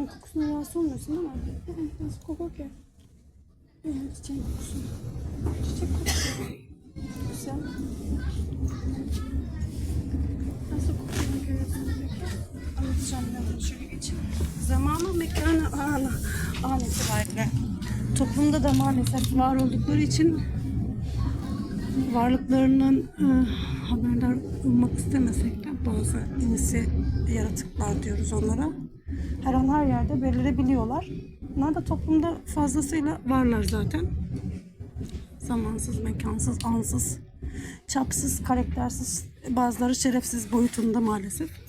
Sen kokusuna rahatsız olmuyorsun değil mi? Nasıl kokar ki? Çiçeğin kokusu. Çiçek kokusu. Güzel. Nasıl kokuyor görüyorsunuz peki? Anlatacağım birazdan, şöyle geçeyim. Zamanı, mekanı, an itibariyle toplumda da maalesef var oldukları için varlıklarından haberdar olmak istemesek de bazı insi yaratıklar diyoruz onlara. Her an her yerde belirebiliyorlar. Bunlar da toplumda fazlasıyla varlar zaten. Zamansız, mekansız, ansız, çapsız, karaktersiz, bazıları şerefsiz boyutunda maalesef.